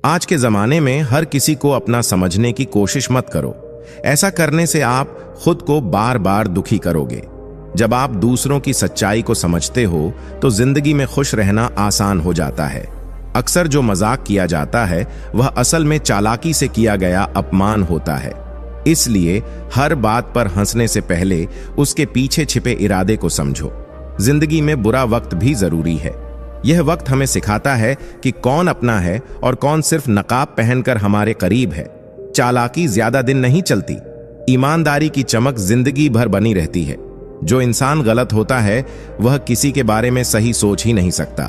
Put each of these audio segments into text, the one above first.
आज के जमाने में हर किसी को अपना समझने की कोशिश मत करो। ऐसा करने से आप खुद को बार बार दुखी करोगे। जब आप दूसरों की सच्चाई को समझते हो तो जिंदगी में खुश रहना आसान हो जाता है। अक्सर जो मजाक किया जाता है वह असल में चालाकी से किया गया अपमान होता है। इसलिए हर बात पर हंसने से पहले उसके पीछे छिपे इरादे को समझो। जिंदगी में बुरा वक्त भी जरूरी है। यह वक्त हमें सिखाता है कि कौन अपना है और कौन सिर्फ नकाब पहनकर हमारे करीब है। चालाकी ज्यादा दिन नहीं चलती, ईमानदारी की चमक जिंदगी भर बनी रहती है। जो इंसान गलत होता है वह किसी के बारे में सही सोच ही नहीं सकता।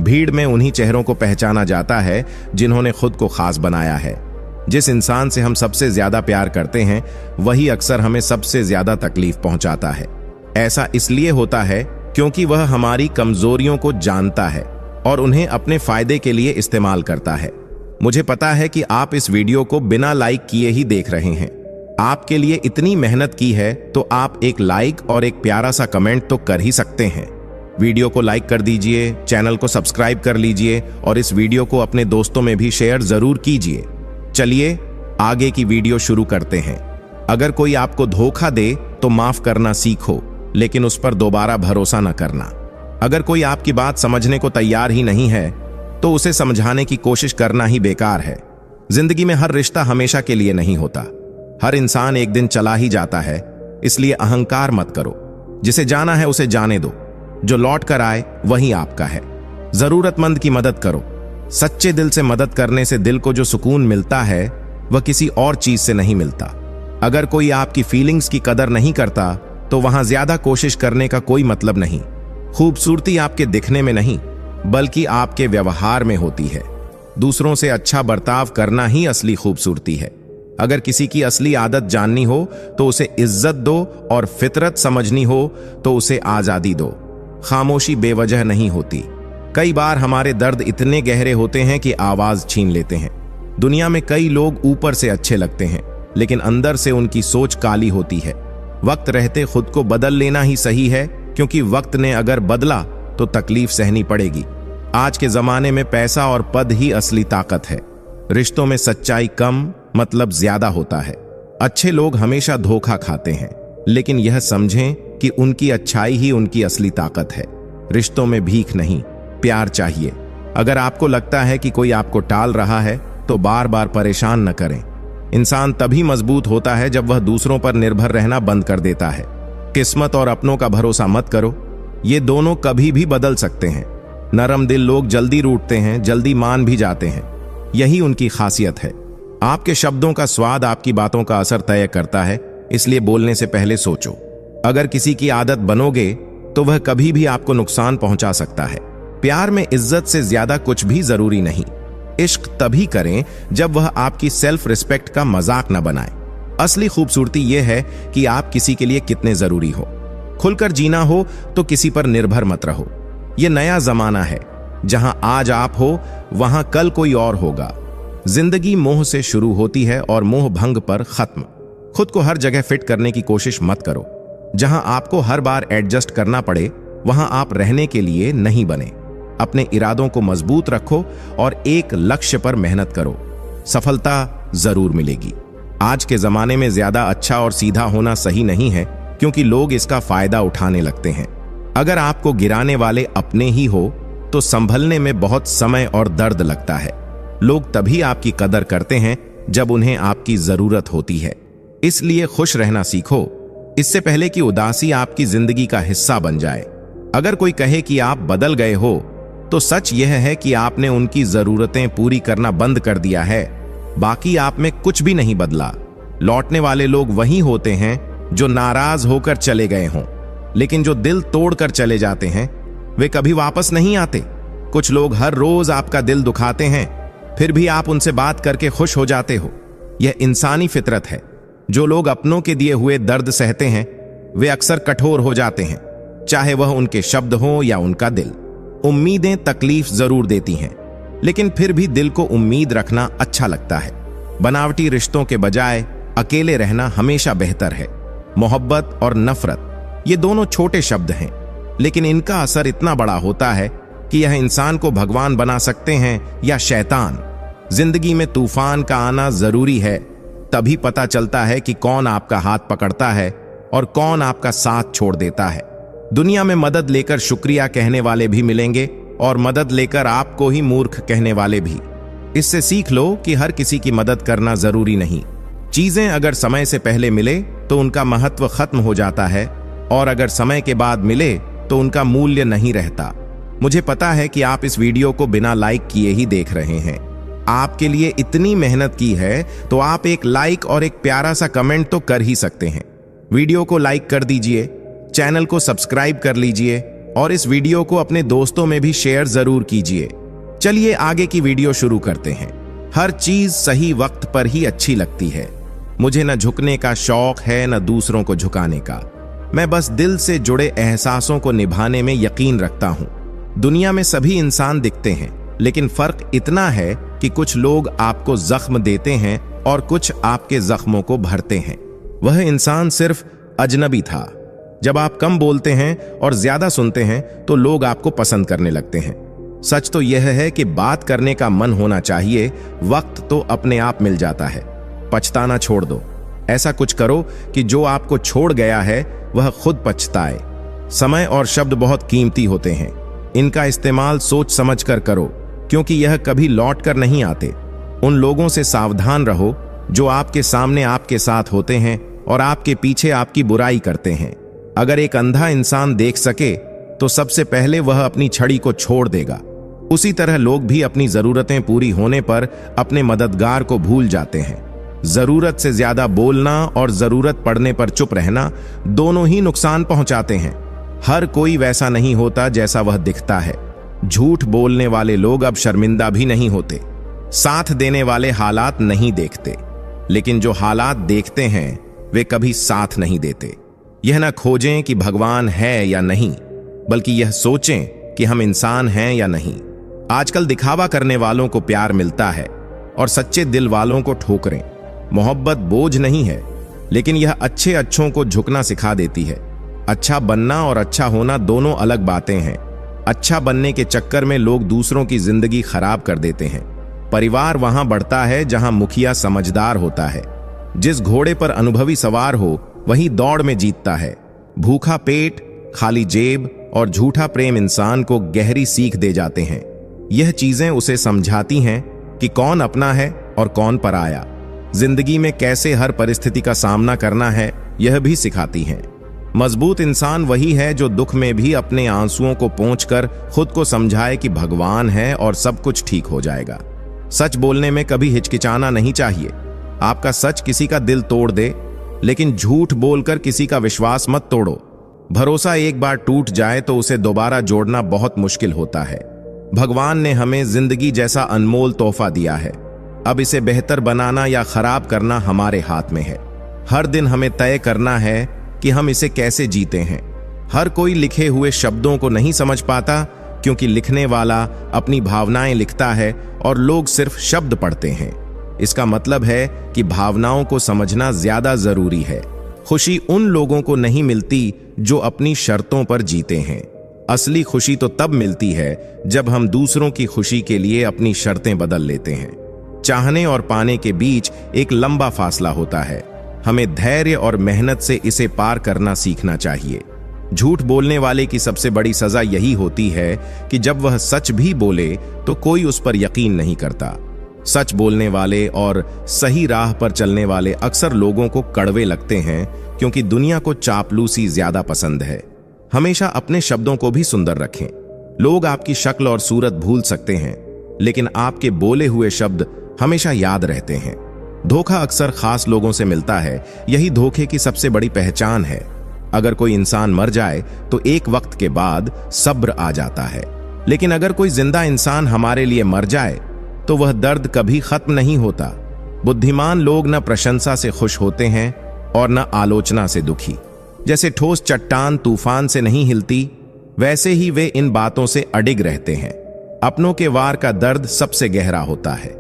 भीड़ में उन्हीं चेहरों को पहचाना जाता है जिन्होंने खुद को खास बनाया है। जिस इंसान से हम सबसे ज्यादा प्यार करते हैं वही अक्सर हमें सबसे ज्यादा तकलीफ पहुंचाता है। ऐसा इसलिए होता है क्योंकि वह हमारी कमजोरियों को जानता है और उन्हें अपने फायदे के लिए इस्तेमाल करता है। मुझे पता है कि आप इस वीडियो को बिना लाइक किए ही देख रहे हैं। आपके लिए इतनी मेहनत की है तो आप एक लाइक और एक प्यारा सा कमेंट तो कर ही सकते हैं। वीडियो को लाइक कर दीजिए, चैनल को सब्सक्राइब कर लीजिए और इस वीडियो को अपने दोस्तों में भी शेयर जरूर कीजिए। चलिए आगे की वीडियो शुरू करते हैं। अगर कोई आपको धोखा दे तो माफ करना सीखो, लेकिन उस पर दोबारा भरोसा न करना। अगर कोई आपकी बात समझने को तैयार ही नहीं है तो उसे समझाने की कोशिश करना ही बेकार है। जिंदगी में हर रिश्ता हमेशा के लिए नहीं होता। हर इंसान एक दिन चला ही जाता है, इसलिए अहंकार मत करो। जिसे जाना है उसे जाने दो। जो लौट कर आए वही आपका है। जरूरतमंद की मदद करो। सच्चे दिल से मदद करने से दिल को जो सुकून मिलता है वह किसी और चीज से नहीं मिलता। अगर कोई आपकी फीलिंग्स की कदर नहीं करता तो वहां ज्यादा कोशिश करने का कोई मतलब नहीं। खूबसूरती आपके दिखने में नहीं बल्कि आपके व्यवहार में होती है। दूसरों से अच्छा बर्ताव करना ही असली खूबसूरती है। अगर किसी की असली आदत जाननी हो तो उसे इज्जत दो और फितरत समझनी हो तो उसे आजादी दो। खामोशी बेवजह नहीं होती। कई बार हमारे दर्द इतने गहरे होते हैं कि आवाज छीन लेते हैं। दुनिया में कई लोग ऊपर से अच्छे लगते हैं लेकिन अंदर से उनकी सोच काली होती है। वक्त रहते खुद को बदल लेना ही सही है, क्योंकि वक्त ने अगर बदला तो तकलीफ सहनी पड़ेगी। आज के जमाने में पैसा और पद ही असली ताकत है। रिश्तों में सच्चाई कम मतलब ज्यादा होता है। अच्छे लोग हमेशा धोखा खाते हैं, लेकिन यह समझें कि उनकी अच्छाई ही उनकी असली ताकत है। रिश्तों में भीख नहीं, प्यार चाहिए। अगर आपको लगता है कि कोई आपको टाल रहा है तो बार बार परेशान न करें। इंसान तभी मजबूत होता है जब वह दूसरों पर निर्भर रहना बंद कर देता है। किस्मत और अपनों का भरोसा मत करो, ये दोनों कभी भी बदल सकते हैं। नरम दिल लोग जल्दी रूठते हैं, जल्दी मान भी जाते हैं। यही उनकी खासियत है। आपके शब्दों का स्वाद आपकी बातों का असर तय करता है, इसलिए बोलने से पहले सोचो। अगर किसी की आदत बनोगे तो वह कभी भी आपको नुकसान पहुंचा सकता है। प्यार में इज्जत से ज्यादा कुछ भी जरूरी नहीं। इश्क तभी करें जब वह आपकी सेल्फ रिस्पेक्ट का मजाक न बनाए। असली खूबसूरती यह है कि आप किसी के लिए कितने जरूरी हो। खुलकर जीना हो तो किसी पर निर्भर मत रहो। यह नया जमाना है, जहां आज आप हो वहां कल कोई और होगा। जिंदगी मोह से शुरू होती है और मोह भंग पर खत्म। खुद को हर जगह फिट करने की कोशिश मत करो। जहां आपको हर बार एडजस्ट करना पड़े वहां आप रहने के लिए नहीं बने। अपने इरादों को मजबूत रखो और एक लक्ष्य पर मेहनत करो। सफलता जरूर मिलेगी। आज के जमाने में ज्यादा अच्छा और सीधा होना सही नहीं है, क्योंकि लोग इसका फायदा उठाने लगते हैं। अगर आपको गिराने वाले अपने ही हो तो संभलने में बहुत समय और दर्द लगता है। लोग तभी आपकी कदर करते हैं जब उन्हें आपकी जरूरत होती है। इसलिए खुश रहना सीखो, इससे पहले कि उदासी आपकी जिंदगी का हिस्सा बन जाए। अगर कोई कहे कि आप बदल गए हो तो सच यह है कि आपने उनकी जरूरतें पूरी करना बंद कर दिया है। बाकी आप में कुछ भी नहीं बदला। लौटने वाले लोग वही होते हैं जो नाराज होकर चले गए हों, लेकिन जो दिल तोड़कर चले जाते हैं वे कभी वापस नहीं आते। कुछ लोग हर रोज आपका दिल दुखाते हैं, फिर भी आप उनसे बात करके खुश हो जाते हो। यह इंसानी फितरत है। जो लोग अपनों के दिए हुए दर्द सहते हैं वे अक्सर कठोर हो जाते हैं, चाहे वह उनके शब्द हो या उनका दिल। उम्मीदें तकलीफ जरूर देती हैं, लेकिन फिर भी दिल को उम्मीद रखना अच्छा लगता है। बनावटी रिश्तों के बजाय अकेले रहना हमेशा बेहतर है। मोहब्बत और नफरत ये दोनों छोटे शब्द हैं, लेकिन इनका असर इतना बड़ा होता है कि यह इंसान को भगवान बना सकते हैं या शैतान। जिंदगी में तूफान का आना जरूरी है, तभी पता चलता है कि कौन आपका हाथ पकड़ता है और कौन आपका साथ छोड़ देता है। दुनिया में मदद लेकर शुक्रिया कहने वाले भी मिलेंगे और मदद लेकर आपको ही मूर्ख कहने वाले भी। इससे सीख लो कि हर किसी की मदद करना जरूरी नहीं। चीजें अगर समय से पहले मिले तो उनका महत्व खत्म हो जाता है, और अगर समय के बाद मिले तो उनका मूल्य नहीं रहता। मुझे पता है कि आप इस वीडियो को बिना लाइक किए ही देख रहे हैं। आपके लिए इतनी मेहनत की है तो आप एक लाइक और एक प्यारा सा कमेंट तो कर ही सकते हैं। वीडियो को लाइक कर दीजिए, चैनल को सब्सक्राइब कर लीजिए और इस वीडियो को अपने दोस्तों में भी शेयर जरूर कीजिए। चलिए आगे की वीडियो शुरू करते हैं। हर चीज सही वक्त पर ही अच्छी लगती है। मुझे न झुकने का शौक है न दूसरों को झुकाने का। मैं बस दिल से जुड़े एहसासों को निभाने में यकीन रखता हूं। दुनिया में सभी इंसान दिखते हैं, लेकिन फर्क इतना है कि कुछ लोग आपको जख्म देते हैं और कुछ आपके जख्मों को भरते हैं। वह इंसान सिर्फ अजनबी था। जब आप कम बोलते हैं और ज्यादा सुनते हैं तो लोग आपको पसंद करने लगते हैं। सच तो यह है कि बात करने का मन होना चाहिए, वक्त तो अपने आप मिल जाता है। पछताना छोड़ दो। ऐसा कुछ करो कि जो आपको छोड़ गया है वह खुद पछताए। समय और शब्द बहुत कीमती होते हैं। इनका इस्तेमाल सोच समझ कर करो, क्योंकि यह कभी लौट कर नहीं आते। उन लोगों से सावधान रहो जो आपके सामने आपके साथ होते हैं और आपके पीछे आपकी बुराई करते हैं। अगर एक अंधा इंसान देख सके तो सबसे पहले वह अपनी छड़ी को छोड़ देगा। उसी तरह लोग भी अपनी जरूरतें पूरी होने पर अपने मददगार को भूल जाते हैं। जरूरत से ज्यादा बोलना और जरूरत पड़ने पर चुप रहना दोनों ही नुकसान पहुंचाते हैं। हर कोई वैसा नहीं होता जैसा वह दिखता है। झूठ बोलने वाले लोग अब शर्मिंदा भी नहीं होते। साथ देने वाले हालात नहीं देखते, लेकिन जो हालात देखते हैं वे कभी साथ नहीं देते। यह न खोजें कि भगवान है या नहीं, बल्कि यह सोचें कि हम इंसान हैं या नहीं। आजकल दिखावा करने वालों को प्यार मिलता है और सच्चे दिल वालों को ठोकरें। मोहब्बत बोझ नहीं है, लेकिन यह अच्छे अच्छों को झुकना सिखा देती है। अच्छा बनना और अच्छा होना दोनों अलग बातें हैं। अच्छा बनने के चक्कर में लोग दूसरों की जिंदगी खराब कर देते हैं। परिवार वहां बढ़ता है जहां मुखिया समझदार होता है। जिस घोड़े पर अनुभवी सवार हो वही दौड़ में जीतता है। भूखा पेट, खाली जेब और झूठा प्रेम इंसान को गहरी सीख दे जाते हैं। यह चीजें उसे समझाती हैं कि कौन अपना है और कौन पराया। जिंदगी में कैसे हर परिस्थिति का सामना करना है यह भी सिखाती हैं। मजबूत इंसान वही है जो दुख में भी अपने आंसुओं को पोंछकर खुद को समझाए कि भगवान है और सब कुछ ठीक हो जाएगा। सच बोलने में कभी हिचकिचाना नहीं चाहिए। आपका सच किसी का दिल तोड़ दे, लेकिन झूठ बोलकर किसी का विश्वास मत तोड़ो। भरोसा एक बार टूट जाए तो उसे दोबारा जोड़ना बहुत मुश्किल होता है। भगवान ने हमें जिंदगी जैसा अनमोल तोहफा दिया है। अब इसे बेहतर बनाना या खराब करना हमारे हाथ में है। हर दिन हमें तय करना है कि हम इसे कैसे जीते हैं। हर कोई लिखे हुए शब्दों को नहीं समझ पाता, क्योंकि लिखने वाला अपनी भावनाएं लिखता है और लोग सिर्फ शब्द पढ़ते हैं। इसका मतलब है कि भावनाओं को समझना ज्यादा जरूरी है। खुशी उन लोगों को नहीं मिलती जो अपनी शर्तों पर जीते हैं। असली खुशी तो तब मिलती है जब हम दूसरों की खुशी के लिए अपनी शर्तें बदल लेते हैं। चाहने और पाने के बीच एक लंबा फासला होता है। हमें धैर्य और मेहनत से इसे पार करना सीखना चाहिए। झूठ बोलने वाले की सबसे बड़ी सजा यही होती है कि जब वह सच भी बोले तो कोई उस पर यकीन नहीं करता। सच बोलने वाले और सही राह पर चलने वाले अक्सर लोगों को कड़वे लगते हैं, क्योंकि दुनिया को चापलूसी ज्यादा पसंद है। हमेशा अपने शब्दों को भी सुंदर रखें। लोग आपकी शक्ल और सूरत भूल सकते हैं, लेकिन आपके बोले हुए शब्द हमेशा याद रहते हैं। धोखा अक्सर खास लोगों से मिलता है। यही धोखे की सबसे बड़ी पहचान है। अगर कोई इंसान मर जाए तो एक वक्त के बाद सब्र आ जाता है, लेकिन अगर कोई जिंदा इंसान हमारे लिए मर जाए तो वह दर्द कभी खत्म नहीं होता। बुद्धिमान लोग न प्रशंसा से खुश होते हैं और न आलोचना से दुखी। जैसे ठोस चट्टान तूफान से नहीं हिलती, वैसे ही वे इन बातों से अडिग रहते हैं। अपनों के वार का दर्द सबसे गहरा होता है।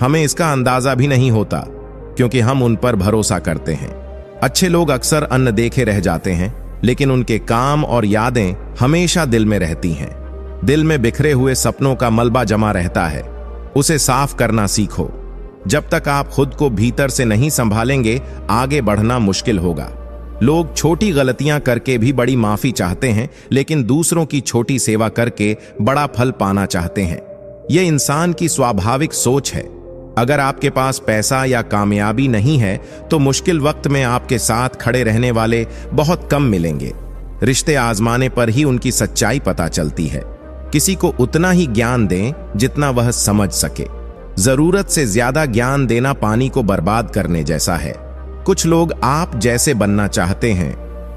हमें इसका अंदाजा भी नहीं होता, क्योंकि हम उन पर भरोसा करते हैं। अच्छे लोग अक्सर अन्न देखे रह जाते हैं, लेकिन उनके काम और यादें हमेशा दिल में रहती हैं। दिल में बिखरे हुए सपनों का मलबा जमा रहता है। उसे साफ करना सीखो। जब तक आप खुद को भीतर से नहीं संभालेंगे, आगे बढ़ना मुश्किल होगा। लोग छोटी गलतियां करके भी बड़ी माफी चाहते हैं, लेकिन दूसरों की छोटी सेवा करके बड़ा फल पाना चाहते हैं। यह इंसान की स्वाभाविक सोच है। अगर आपके पास पैसा या कामयाबी नहीं है तो मुश्किल वक्त में आपके साथ खड़े रहने वाले बहुत कम मिलेंगे। रिश्ते आजमाने पर ही उनकी सच्चाई पता चलती है। किसी को उतना ही ज्ञान दें जितना वह समझ सके। जरूरत से ज्यादा ज्ञान देना पानी को बर्बाद करने जैसा है। कुछ लोग आप जैसे बनना चाहते हैं,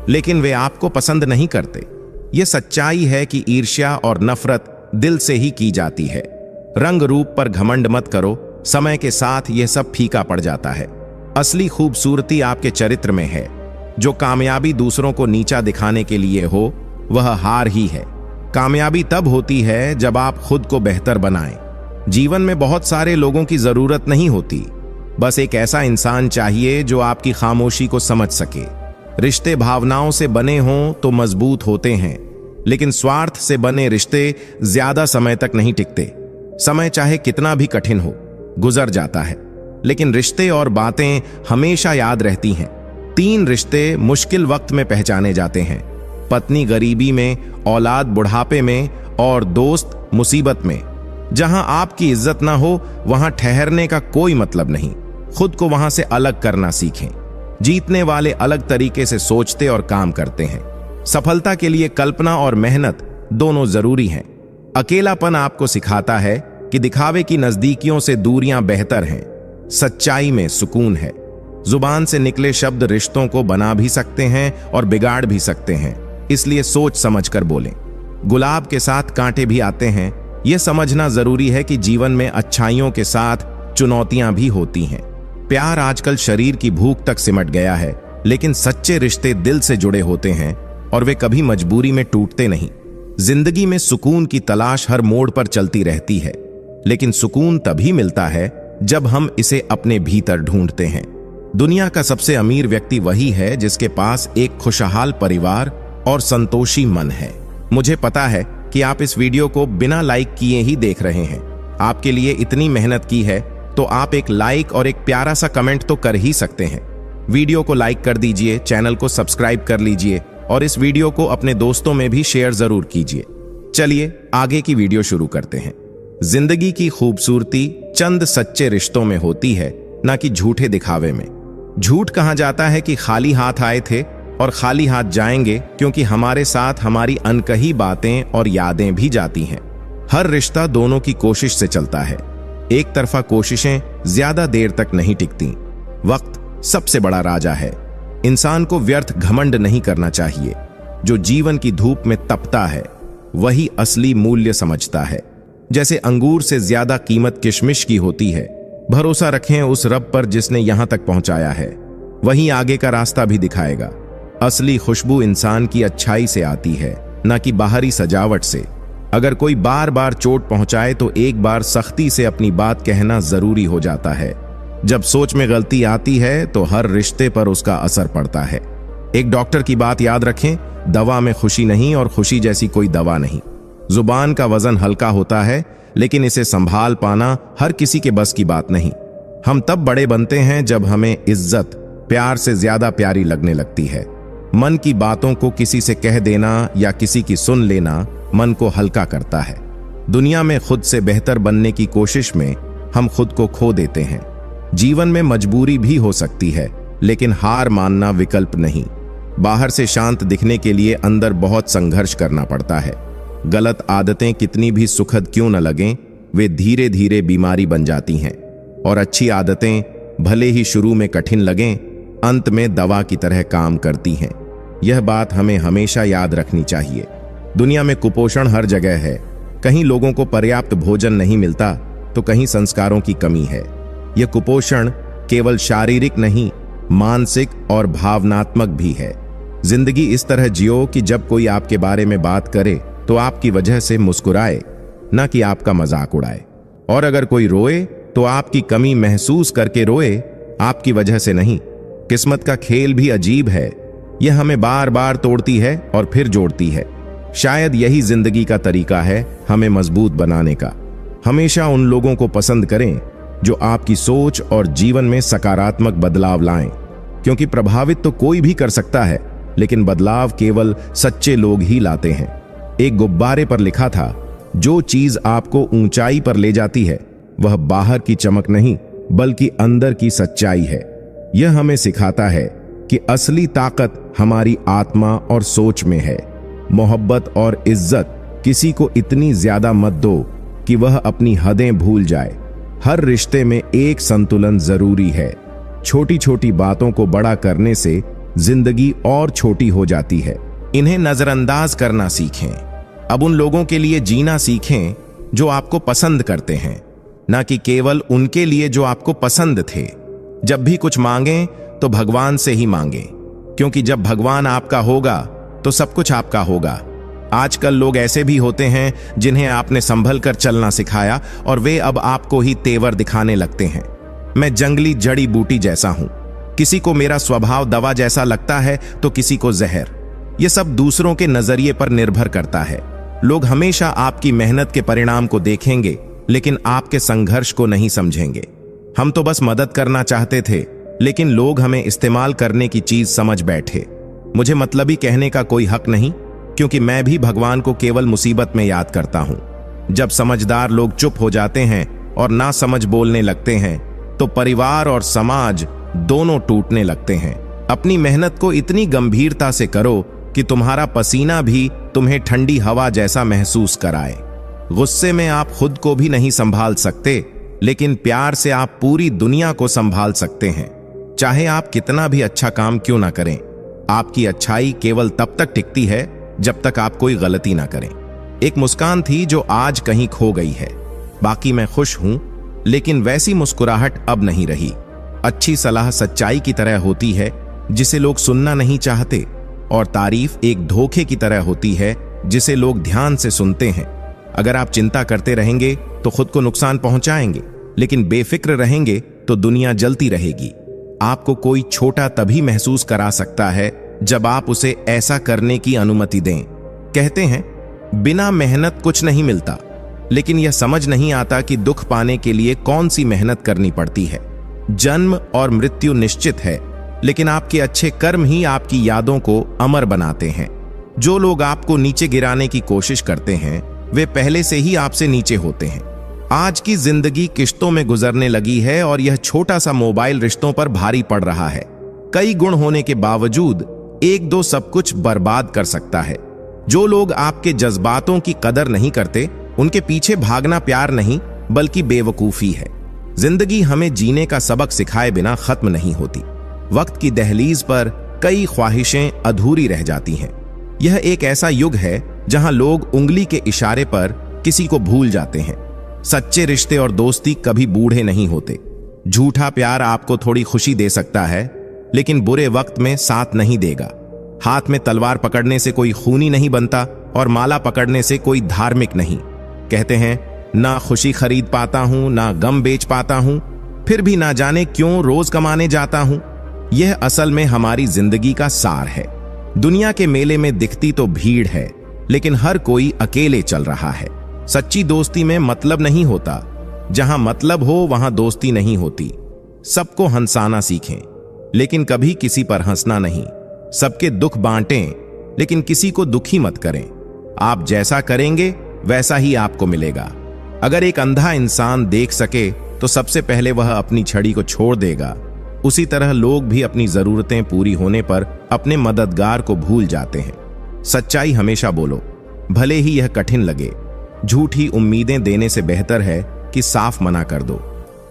लेकिन वे आपको पसंद नहीं करते। यह सच्चाई है कि ईर्ष्या और नफरत दिल से ही की जाती है। रंग रूप पर घमंड मत करो, समय के साथ यह सब फीका पड़ जाता है। असली खूबसूरती आपके चरित्र में है। जो कामयाबी दूसरों को नीचा दिखाने के लिए हो, वह हार ही है। कामयाबी तब होती है जब आप खुद को बेहतर बनाएं। जीवन में बहुत सारे लोगों की जरूरत नहीं होती, बस एक ऐसा इंसान चाहिए जो आपकी खामोशी को समझ सके। रिश्ते भावनाओं से बने हों तो मजबूत होते हैं, लेकिन स्वार्थ से बने रिश्ते ज्यादा समय तक नहीं टिकते। समय चाहे कितना भी कठिन हो, गुजर जाता है, लेकिन रिश्ते और बातें हमेशा याद रहती हैं। 3 रिश्ते मुश्किल वक्त में पहचाने जाते हैं: पत्नी गरीबी में, औलाद बुढ़ापे में और दोस्त मुसीबत में। जहां आपकी इज्जत ना हो, वहां ठहरने का कोई मतलब नहीं। खुद को वहां से अलग करना सीखें। जीतने वाले अलग तरीके से सोचते और काम करते हैं। सफलता के लिए कल्पना और मेहनत दोनों जरूरी हैं। अकेलापन आपको सिखाता है कि दिखावे की नजदीकियों से दूरियां बेहतर हैं। सच्चाई में सुकून है। जुबान से निकले शब्द रिश्तों को बना भी सकते हैं और बिगाड़ भी सकते हैं, इसलिए सोच समझकर बोलें। गुलाब के साथ कांटे भी आते हैं। यह समझना जरूरी है कि जीवन में अच्छाइयों के साथ चुनौतियां भी होती हैं। प्यार आजकल शरीर की भूख तक सिमट गया है, लेकिन सच्चे रिश्ते दिल से जुड़े होते हैं और वे कभी मजबूरी में टूटते नहीं। जिंदगी में सुकून की तलाश हर मोड़ पर चलती रहती है, लेकिन सुकून तभी मिलता है जब हम इसे अपने भीतर ढूंढते हैं। दुनिया का सबसे अमीर व्यक्ति वही है जिसके पास एक खुशहाल परिवार और संतोषी मन है। मुझे पता है कि आप इस वीडियो को बिना लाइक किए ही देख रहे हैं। आपके लिए इतनी मेहनत की है तो आप एक लाइक और एक प्यारा सा कमेंट तो कर ही सकते हैं। वीडियो को लाइक कर दीजिए, चैनल को सब्सक्राइब कर लीजिए और इस वीडियो को अपने दोस्तों में भी शेयर जरूर कीजिए। चलिए आगे की वीडियो शुरू करते हैं। जिंदगी की खूबसूरती चंद सच्चे रिश्तों में होती है, ना कि झूठे दिखावे में। झूठ कहा जाता है कि खाली हाथ आए थे और खाली हाथ जाएंगे, क्योंकि हमारे साथ हमारी अनकही बातें और यादें भी जाती हैं। हर रिश्ता दोनों की कोशिश से चलता है। एक तरफा कोशिशें ज्यादा देर तक नहीं टिकती। वक्त सबसे बड़ा राजा है। इंसान को व्यर्थ घमंड नहीं करना चाहिए। जो जीवन की धूप में तपता है वही असली मूल्य समझता है। जैसे अंगूर से ज्यादा कीमत किशमिश की होती है। भरोसा रखें उस रब पर जिसने यहां तक पहुंचाया है, वहीं आगे का रास्ता भी दिखाएगा। असली खुशबू इंसान की अच्छाई से आती है, न कि बाहरी सजावट से। अगर कोई बार बार चोट पहुंचाए तो एक बार सख्ती से अपनी बात कहना जरूरी हो जाता है। जब सोच में गलती आती है तो हर रिश्ते पर उसका असर पड़ता है। एक डॉक्टर की बात याद रखें, दवा में खुशी नहीं और खुशी जैसी कोई दवा नहीं। जुबान का वजन हल्का होता है, लेकिन इसे संभाल पाना हर किसी के बस की बात नहीं। हम तब बड़े बनते हैं जब हमें इज्जत प्यार से ज्यादा प्यारी लगने लगती है। मन की बातों को किसी से कह देना या किसी की सुन लेना मन को हल्का करता है। दुनिया में खुद से बेहतर बनने की कोशिश में हम खुद को खो देते हैं। जीवन में मजबूरी भी हो सकती है, लेकिन हार मानना विकल्प नहीं। बाहर से शांत दिखने के लिए अंदर बहुत संघर्ष करना पड़ता है। गलत आदतें कितनी भी सुखद क्यों न लगें, वे धीरे धीरे बीमारी बन जाती हैं। और अच्छी आदतें भले ही शुरू में कठिन लगें, अंत में दवा की तरह काम करती हैं। यह बात हमें हमेशा याद रखनी चाहिए। दुनिया में कुपोषण हर जगह है। कहीं लोगों को पर्याप्त भोजन नहीं मिलता तो कहीं संस्कारों की कमी है। यह कुपोषण केवल शारीरिक नहीं, मानसिक और भावनात्मक भी है। जिंदगी इस तरह जियो कि जब कोई आपके बारे में बात करे तो आपकी वजह से मुस्कुराए, न कि आपका मजाक उड़ाए। और अगर कोई रोए तो आपकी कमी महसूस करके रोए, आपकी वजह से नहीं। किस्मत का खेल भी अजीब है। यह हमें बार बार तोड़ती है और फिर जोड़ती है। शायद यही जिंदगी का तरीका है हमें मजबूत बनाने का। हमेशा उन लोगों को पसंद करें जो आपकी सोच और जीवन में सकारात्मक बदलाव लाएं, क्योंकि प्रभावित तो कोई भी कर सकता है, लेकिन बदलाव केवल सच्चे लोग ही लाते हैं। एक गुब्बारे पर लिखा था, जो चीज आपको ऊंचाई पर ले जाती है वह बाहर की चमक नहीं बल्कि अंदर की सच्चाई है। यह हमें सिखाता है कि असली ताकत हमारी आत्मा और सोच में है। मोहब्बत और इज्जत किसी को इतनी ज्यादा मत दो कि वह अपनी हदें भूल जाए। हर रिश्ते में एक संतुलन जरूरी है। छोटी छोटी बातों को बड़ा करने से जिंदगी और छोटी हो जाती है। इन्हें नजरअंदाज करना सीखें। अब उन लोगों के लिए जीना सीखें जो आपको पसंद करते हैं, ना कि केवल उनके लिए जो आपको पसंद थे। जब भी कुछ मांगें तो भगवान से ही मांगें, क्योंकि जब भगवान आपका होगा तो सब कुछ आपका होगा। आजकल लोग ऐसे भी होते हैं जिन्हें आपने संभल कर चलना सिखाया और वे अब आपको ही तेवर दिखाने लगते हैं। मैं जंगली जड़ी बूटी जैसा हूं, किसी को मेरा स्वभाव दवा जैसा लगता है तो किसी को जहर। यह सब दूसरों के नजरिए पर निर्भर करता है। लोग हमेशा आपकी मेहनत के परिणाम को देखेंगे, लेकिन आपके संघर्ष को नहीं समझेंगे। हम तो बस मदद करना चाहते थे, लेकिन लोग हमें इस्तेमाल करने की चीज समझ बैठे। मुझे मतलबी कहने का कोई हक नहीं, क्योंकि मैं भी भगवान को केवल मुसीबत में याद करता हूं। जब समझदार लोग चुप हो जाते हैं और ना समझ बोलने लगते हैं, तो परिवार और समाज दोनों टूटने लगते हैं। अपनी मेहनत को इतनी गंभीरता से करो कि तुम्हारा पसीना भी तुम्हें ठंडी हवा जैसा महसूस कराए। गुस्से में आप खुद को भी नहीं संभाल सकते, लेकिन प्यार से आप पूरी दुनिया को संभाल सकते हैं। चाहे आप कितना भी अच्छा काम क्यों ना करें, आपकी अच्छाई केवल तब तक टिकती है जब तक आप कोई गलती ना करें। एक मुस्कान थी जो आज कहीं खो गई है। बाकी मैं खुश हूं, लेकिन वैसी मुस्कुराहट अब नहीं रही। अच्छी सलाह सच्चाई की तरह होती है जिसे लोग सुनना नहीं चाहते, और तारीफ एक धोखे की तरह होती है जिसे लोग ध्यान से सुनते हैं। अगर आप चिंता करते रहेंगे तो खुद को नुकसान पहुंचाएंगे, लेकिन बेफिक्र रहेंगे तो दुनिया जलती रहेगी। आपको कोई छोटा तभी महसूस करा सकता है जब आप उसे ऐसा करने की अनुमति दें। कहते हैं, बिना मेहनत कुछ नहीं मिलता, लेकिन यह समझ नहीं आता कि दुख पाने के लिए कौन सी मेहनत करनी पड़ती है। जन्म और मृत्यु निश्चित है, लेकिन आपके अच्छे कर्म ही आपकी यादों को अमर बनाते हैं। जो लोग आपको नीचे गिराने की कोशिश करते हैं, वे पहले से ही आपसे नीचे होते हैं। आज की जिंदगी किश्तों में गुजरने लगी है और यह छोटा सा मोबाइल रिश्तों पर भारी पड़ रहा है। कई गुण होने के बावजूद एक दो सब कुछ बर्बाद कर सकता है। जो लोग आपके जज्बातों की कदर नहीं करते, उनके पीछे भागना प्यार नहीं बल्कि बेवकूफी है। जिंदगी हमें जीने का सबक सिखाए बिना खत्म नहीं होती। वक्त की दहलीज पर कई ख्वाहिशें अधूरी रह जाती हैं। यह एक ऐसा युग है जहां लोग उंगली के इशारे पर किसी को भूल जाते हैं। सच्चे रिश्ते और दोस्ती कभी बूढ़े नहीं होते। झूठा प्यार आपको थोड़ी खुशी दे सकता है, लेकिन बुरे वक्त में साथ नहीं देगा। हाथ में तलवार पकड़ने से कोई खूनी नहीं बनता और माला पकड़ने से कोई धार्मिक नहीं। कहते हैं, ना खुशी खरीद पाता हूं, ना गम बेच पाता हूं, फिर भी ना जाने क्यों रोज कमाने जाता हूं। यह असल में हमारी जिंदगी का सार है। दुनिया के मेले में दिखती तो भीड़ है, लेकिन हर कोई अकेले चल रहा है। सच्ची दोस्ती में मतलब नहीं होता। जहां मतलब हो वहां दोस्ती नहीं होती। सबको हंसाना सीखें, लेकिन कभी किसी पर हंसना नहीं। सबके दुख बांटें, लेकिन किसी को दुखी मत करें। आप जैसा करेंगे वैसा ही आपको मिलेगा। अगर एक अंधा इंसान देख सके तो सबसे पहले वह अपनी छड़ी को छोड़ देगा। उसी तरह लोग भी अपनी जरूरतें पूरी होने पर अपने मददगार को भूल जाते हैं। सच्चाई हमेशा बोलो, भले ही यह कठिन लगे। झूठी उम्मीदें देने से बेहतर है कि साफ मना कर दो।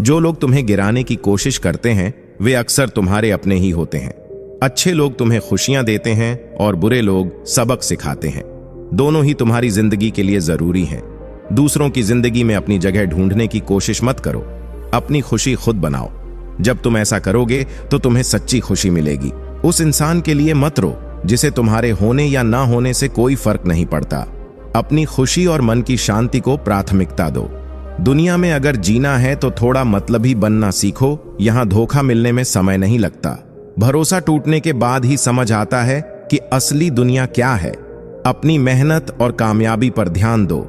जो लोग तुम्हें गिराने की कोशिश करते हैं, वे अक्सर तुम्हारे अपने ही होते हैं। अच्छे लोग तुम्हें खुशियां देते हैं और बुरे लोग सबक सिखाते हैं। दोनों ही तुम्हारी जिंदगी के लिए जरूरी हैं। दूसरों की जिंदगी में अपनी जगह ढूंढने की कोशिश मत करो। अपनी खुशी खुद बनाओ। जब तुम ऐसा करोगे तो तुम्हें सच्ची खुशी मिलेगी। उस इंसान के लिए मत रो जिसे तुम्हारे होने या ना होने से कोई फर्क नहीं पड़ता। अपनी खुशी और मन की शांति को प्राथमिकता दो। दुनिया में अगर जीना है तो थोड़ा मतलबी बनना सीखो। यहां धोखा मिलने में समय नहीं लगता। भरोसा टूटने के बाद ही समझ आता है कि असली दुनिया क्या है। अपनी मेहनत और कामयाबी पर ध्यान दो।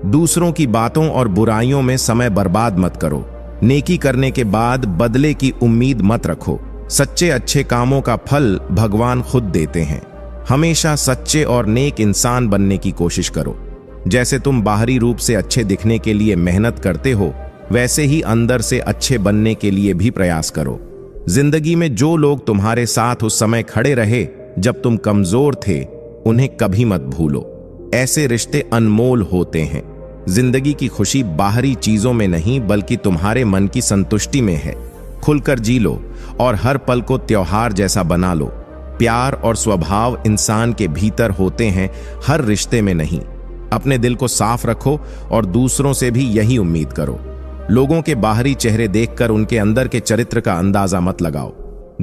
दूसरों की बातों और बुराइयों में समय बर्बाद मत करो। नेकी करने के बाद बदले की उम्मीद मत रखो। सच्चे अच्छे कामों का फल भगवान खुद देते हैं। हमेशा सच्चे और नेक इंसान बनने की कोशिश करो। जैसे तुम बाहरी रूप से अच्छे दिखने के लिए मेहनत करते हो, वैसे ही अंदर से अच्छे बनने के लिए भी प्रयास करो। जिंदगी में जो लोग तुम्हारे साथ उस समय खड़े रहे जब तुम कमजोर थे, उन्हें कभी मत भूलो। ऐसे रिश्ते अनमोल होते हैं। जिंदगी की खुशी बाहरी चीजों में नहीं, बल्कि तुम्हारे मन की संतुष्टि में है। खुलकर जी लो और हर पल को त्योहार जैसा बना लो। प्यार और स्वभाव इंसान के भीतर होते हैं, हर रिश्ते में नहीं। अपने दिल को साफ रखो और दूसरों से भी यही उम्मीद करो। लोगों के बाहरी चेहरे देखकर उनके अंदर के चरित्र का अंदाजा मत लगाओ।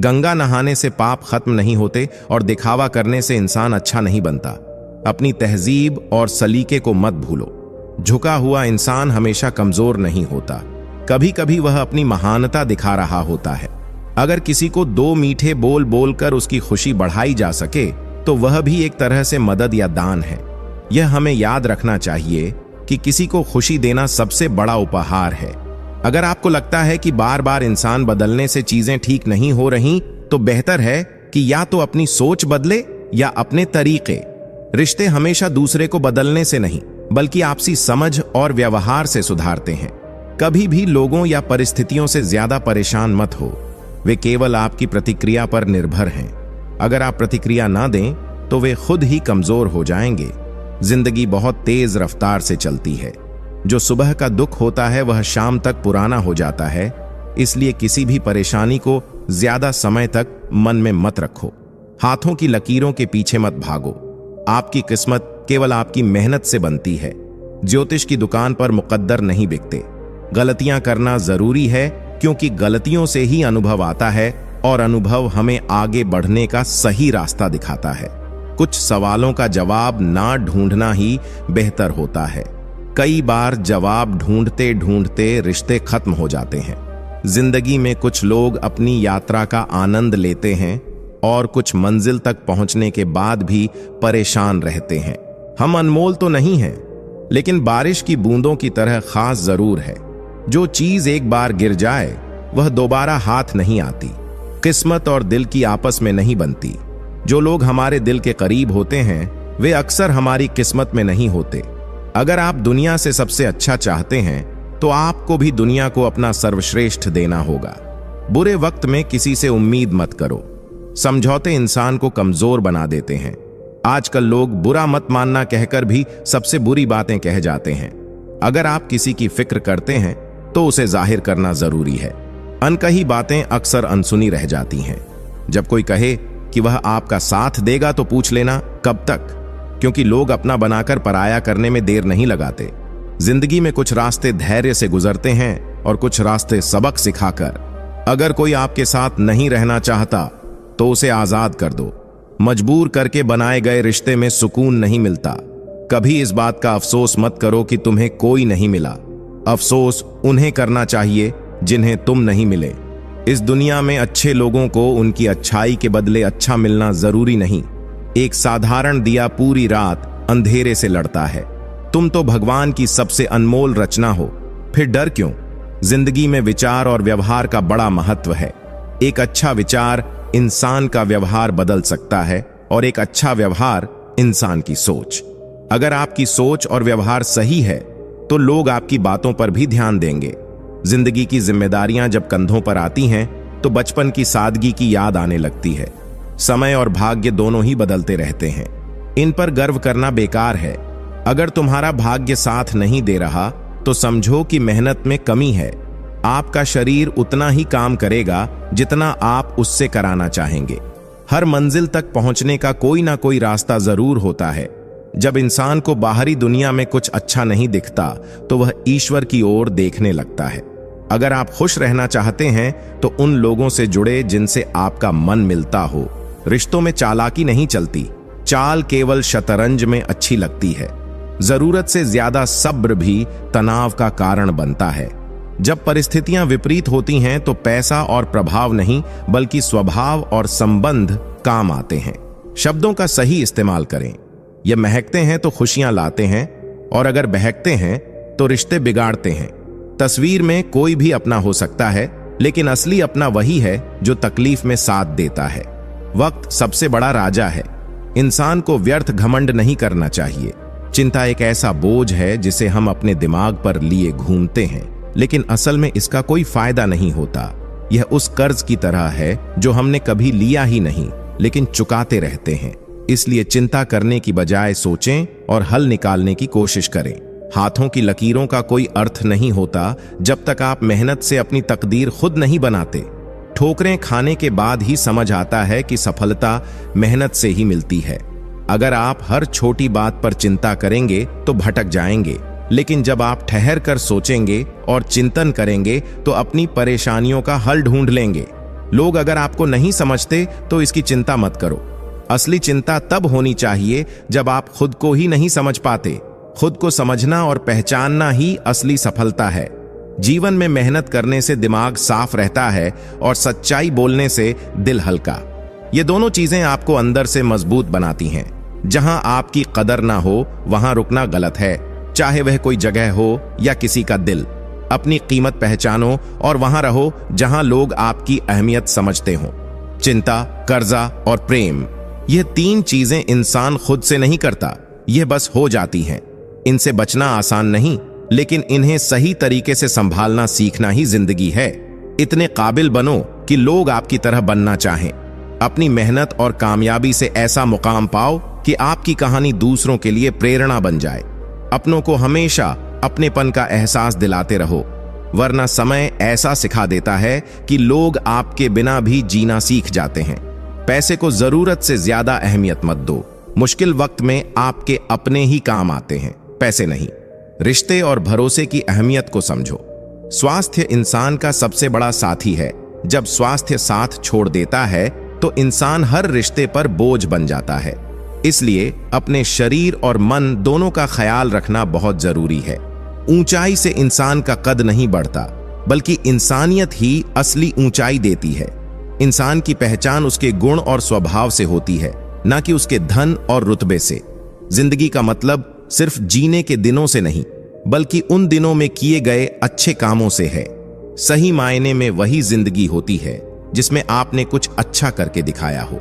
गंगा नहाने से पाप खत्म नहीं होते और दिखावा करने से इंसान अच्छा नहीं बनता। अपनी तहजीब और सलीके को मत भूलो। झुका हुआ इंसान हमेशा कमजोर नहीं होता, कभी कभी वह अपनी महानता दिखा रहा होता है। अगर किसी को 2 मीठे बोल बोलकर उसकी खुशी बढ़ाई जा सके तो वह भी एक तरह से मदद या दान है। यह हमें याद रखना चाहिए कि किसी को खुशी देना सबसे बड़ा उपहार है। अगर आपको लगता है कि बार बार इंसान बदलने से चीजें ठीक नहीं हो रही, तो बेहतर है कि या तो अपनी सोच बदले या अपने तरीके। रिश्ते हमेशा दूसरे को बदलने से नहीं, बल्कि आपसी समझ और व्यवहार से सुधारते हैं। कभी भी लोगों या परिस्थितियों से ज्यादा परेशान मत हो। वे केवल आपकी प्रतिक्रिया पर निर्भर हैं। अगर आप प्रतिक्रिया ना दें तो वे खुद ही कमजोर हो जाएंगे। जिंदगी बहुत तेज रफ्तार से चलती है। जो सुबह का दुख होता है वह शाम तक पुराना हो जाता है। इसलिए किसी भी परेशानी को ज्यादा समय तक मन में मत रखो। हाथों की लकीरों के पीछे मत भागो। आपकी किस्मत केवल आपकी मेहनत से बनती है। ज्योतिष की दुकान पर मुकद्दर नहीं बिकते। गलतियां करना जरूरी है, क्योंकि गलतियों से ही अनुभव आता है और अनुभव हमें आगे बढ़ने का सही रास्ता दिखाता है। कुछ सवालों का जवाब ना ढूंढना ही बेहतर होता है। कई बार जवाब ढूंढते ढूंढते रिश्ते खत्म हो जाते हैं। जिंदगी में कुछ लोग अपनी यात्रा का आनंद लेते हैं और कुछ मंजिल तक पहुंचने के बाद भी परेशान रहते हैं। हम अनमोल तो नहीं हैं, लेकिन बारिश की बूंदों की तरह खास जरूर है। जो चीज एक बार गिर जाए वह दोबारा हाथ नहीं आती। किस्मत और दिल की आपस में नहीं बनती। जो लोग हमारे दिल के करीब होते हैं वे अक्सर हमारी किस्मत में नहीं होते। अगर आप दुनिया से सबसे अच्छा चाहते हैं तो आपको भी दुनिया को अपना सर्वश्रेष्ठ देना होगा। बुरे वक्त में किसी से उम्मीद मत करो। समझौते इंसान को कमजोर बना देते हैं। आजकल लोग बुरा मत मानना कहकर भी सबसे बुरी बातें कह जाते हैं। अगर आप किसी की फिक्र करते हैं तो उसे जाहिर करना जरूरी है। अनकही बातें अक्सर अनसुनी रह जाती हैं। जब कोई कहे कि वह आपका साथ देगा तो पूछ लेना कब तक, क्योंकि लोग अपना बनाकर पराया करने में देर नहीं लगाते। जिंदगी में कुछ रास्ते धैर्य से गुजरते हैं और कुछ रास्ते सबक सिखाकर। अगर कोई आपके साथ नहीं रहना चाहता तो उसे आजाद कर दो। मजबूर करके बनाए गए रिश्ते में सुकून नहीं मिलता। कभी इस बात का अफसोस मत करो कि तुम्हें कोई नहीं मिला। अफसोस उन्हें करना चाहिए जिन्हें तुम नहीं मिले। इस दुनिया में अच्छे लोगों को उनकी अच्छाई के बदले अच्छा मिलना जरूरी नहीं। एक साधारण दिया पूरी रात अंधेरे से लड़ता है। तुम तो भगवान की सबसे अनमोल रचना हो, फिर डर क्यों? जिंदगी में विचार और व्यवहार का बड़ा महत्व है। एक अच्छा विचार इंसान का व्यवहार बदल सकता है और एक अच्छा व्यवहार इंसान की सोच। अगर आपकी सोच और व्यवहार सही है तो लोग आपकी बातों पर भी ध्यान देंगे। जिंदगी की जिम्मेदारियां जब कंधों पर आती हैं तो बचपन की सादगी की याद आने लगती है। समय और भाग्य दोनों ही बदलते रहते हैं। इन पर गर्व करना बेकार है। अगर तुम्हारा भाग्य साथ नहीं दे रहा तो समझो कि मेहनत में कमी है। आपका शरीर उतना ही काम करेगा जितना आप उससे कराना चाहेंगे। हर मंजिल तक पहुंचने का कोई ना कोई रास्ता जरूर होता है। जब इंसान को बाहरी दुनिया में कुछ अच्छा नहीं दिखता तो वह ईश्वर की ओर देखने लगता है। अगर आप खुश रहना चाहते हैं तो उन लोगों से जुड़े जिनसे आपका मन मिलता हो। रिश्तों में चालाकी नहीं चलती, चाल केवल शतरंज में अच्छी लगती है। जरूरत से ज्यादा सब्र भी तनाव का कारण बनता है। जब परिस्थितियां विपरीत होती हैं तो पैसा और प्रभाव नहीं बल्कि स्वभाव और संबंध काम आते हैं। शब्दों का सही इस्तेमाल करें। ये महकते हैं तो खुशियां लाते हैं, और अगर बहकते हैं तो रिश्ते बिगाड़ते हैं। तस्वीर में कोई भी अपना हो सकता है, लेकिन असली अपना वही है जो तकलीफ में साथ देता है। वक्त सबसे बड़ा राजा है। इंसान को व्यर्थ घमंड नहीं करना चाहिए। चिंता एक ऐसा बोझ है जिसे हम अपने दिमाग पर लिए घूमते हैं, लेकिन असल में इसका कोई फायदा नहीं होता। यह उस कर्ज की तरह है जो हमने कभी लिया ही नहीं, लेकिन चुकाते रहते हैं। इसलिए चिंता करने की बजाय सोचें और हल निकालने की कोशिश करें। हाथों की लकीरों का कोई अर्थ नहीं होता जब तक आप मेहनत से अपनी तकदीर खुद नहीं बनाते। ठोकरें खाने के बाद ही समझ आता है कि सफलता मेहनत से ही मिलती है। अगर आप हर छोटी बात पर चिंता करेंगे तो भटक जाएंगे, लेकिन जब आप ठहर कर सोचेंगे और चिंतन करेंगे तो अपनी परेशानियों का हल ढूंढ लेंगे। लोग अगर आपको नहीं समझते तो इसकी चिंता मत करो। असली चिंता तब होनी चाहिए जब आप खुद को ही नहीं समझ पाते। खुद को समझना और पहचानना ही असली सफलता है। जीवन में मेहनत करने से दिमाग साफ रहता है और सच्चाई बोलने से दिल हल्का। ये दोनों चीजें आपको अंदर से मजबूत बनाती हैं। जहां आपकी कदर ना हो वहां रुकना गलत है, चाहे वह कोई जगह हो या किसी का दिल। अपनी कीमत पहचानो और वहां रहो जहां लोग आपकी अहमियत समझते हों। चिंता, कर्जा और प्रेम, ये तीन चीजें इंसान खुद से नहीं करता, यह बस हो जाती हैं। इनसे बचना आसान नहीं, लेकिन इन्हें सही तरीके से संभालना सीखना ही जिंदगी है। इतने काबिल बनो कि लोग आपकी तरह बनना चाहें। अपनी मेहनत और कामयाबी से ऐसा मुकाम पाओ कि आपकी कहानी दूसरों के लिए प्रेरणा बन जाए। अपनों को हमेशा अपनेपन का एहसास दिलाते रहो, वरना समय ऐसा सिखा देता है कि लोग आपके बिना भी जीना सीख जाते हैं। पैसे को जरूरत से ज्यादा अहमियत मत दो। मुश्किल वक्त में आपके अपने ही काम आते हैं, पैसे नहीं। रिश्ते और भरोसे की अहमियत को समझो। स्वास्थ्य इंसान का सबसे बड़ा साथी है। जब स्वास्थ्य साथ छोड़ देता है तो इंसान हर रिश्ते पर बोझ बन जाता है। इसलिए अपने शरीर और मन दोनों का ख्याल रखना बहुत जरूरी है। ऊंचाई से इंसान का कद नहीं बढ़ता, बल्कि इंसानियत ही असली ऊंचाई देती है। इंसान की पहचान उसके गुण और स्वभाव से होती है, ना कि उसके धन और रुतबे से। जिंदगी का मतलब सिर्फ जीने के दिनों से नहीं, बल्कि उन दिनों में किए गए अच्छे कामों से है। सही मायने में वही जिंदगी होती है जिसमें आपने कुछ अच्छा करके दिखाया हो।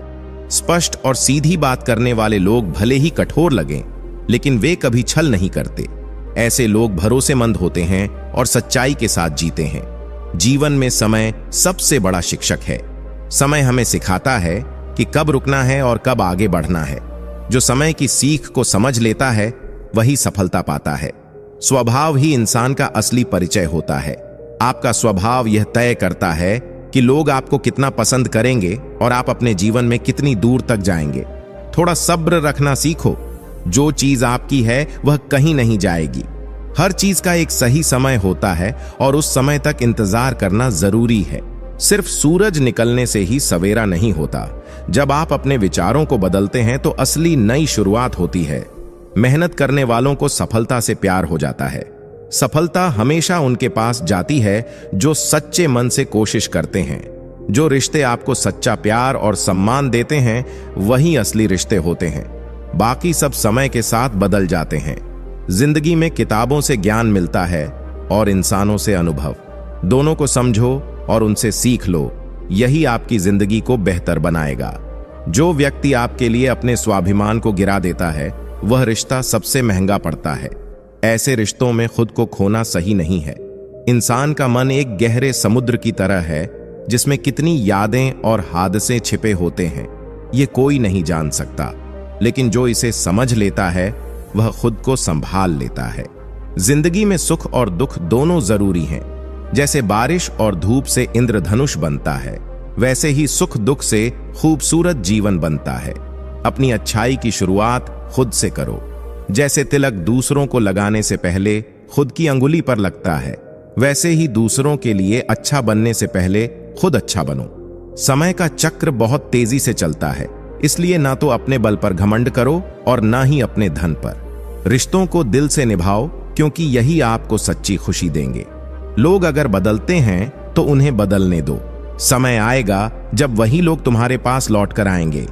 स्पष्ट और सीधी बात करने वाले लोग भले ही कठोर लगें, लेकिन वे कभी छल नहीं करते। ऐसे लोग भरोसेमंद होते हैं और सच्चाई के साथ जीते हैं। जीवन में समय सबसे बड़ा शिक्षक है। समय हमें सिखाता है कि कब रुकना है और कब आगे बढ़ना है। जो समय की सीख को समझ लेता है वही सफलता पाता है। स्वभाव ही इंसान का असली परिचय होता है। आपका स्वभाव यह तय करता है कि लोग आपको कितना पसंद करेंगे और आप अपने जीवन में कितनी दूर तक जाएंगे। थोड़ा सब्र रखना सीखो। जो चीज आपकी है वह कहीं नहीं जाएगी। हर चीज का एक सही समय होता है और उस समय तक इंतजार करना जरूरी है। सिर्फ सूरज निकलने से ही सवेरा नहीं होता। जब आप अपने विचारों को बदलते हैं तो असली नई शुरुआत होती है। मेहनत करने वालों को सफलता से प्यार हो जाता है। सफलता हमेशा उनके पास जाती है जो सच्चे मन से कोशिश करते हैं। जो रिश्ते आपको सच्चा प्यार और सम्मान देते हैं वही असली रिश्ते होते हैं। बाकी सब समय के साथ बदल जाते हैं। जिंदगी में किताबों से ज्ञान मिलता है और इंसानों से अनुभव। दोनों को समझो और उनसे सीख लो। यही आपकी जिंदगी को बेहतर बनाएगा। जो व्यक्ति आपके लिए अपने स्वाभिमान को गिरा देता है वह रिश्ता सबसे महंगा पड़ता है। ऐसे रिश्तों में खुद को खोना सही नहीं है। इंसान का मन एक गहरे समुद्र की तरह है जिसमें कितनी यादें और हादसे छिपे होते हैं ये कोई नहीं जान सकता, लेकिन जो इसे समझ लेता है वह खुद को संभाल लेता है। जिंदगी में सुख और दुख दोनों जरूरी हैं। जैसे बारिश और धूप से इंद्रधनुष बनता है, वैसे ही सुख दुख से खूबसूरत जीवन बनता है। अपनी अच्छाई की शुरुआत खुद से करो। जैसे तिलक दूसरों को लगाने से पहले खुद की अंगुली पर लगता है, वैसे ही दूसरों के लिए अच्छा बनने से पहले खुद अच्छा बनो। समय का चक्र बहुत तेजी से चलता है, इसलिए ना तो अपने बल पर घमंड करो और ना ही अपने धन पर। रिश्तों को दिल से निभाओ, क्योंकि यही आपको सच्ची खुशी देंगे। लोग अगर बदलते हैं तो उन्हें बदलने दो। समय आएगा जब वही लोग तुम्हारे पास लौट कर आएंगे।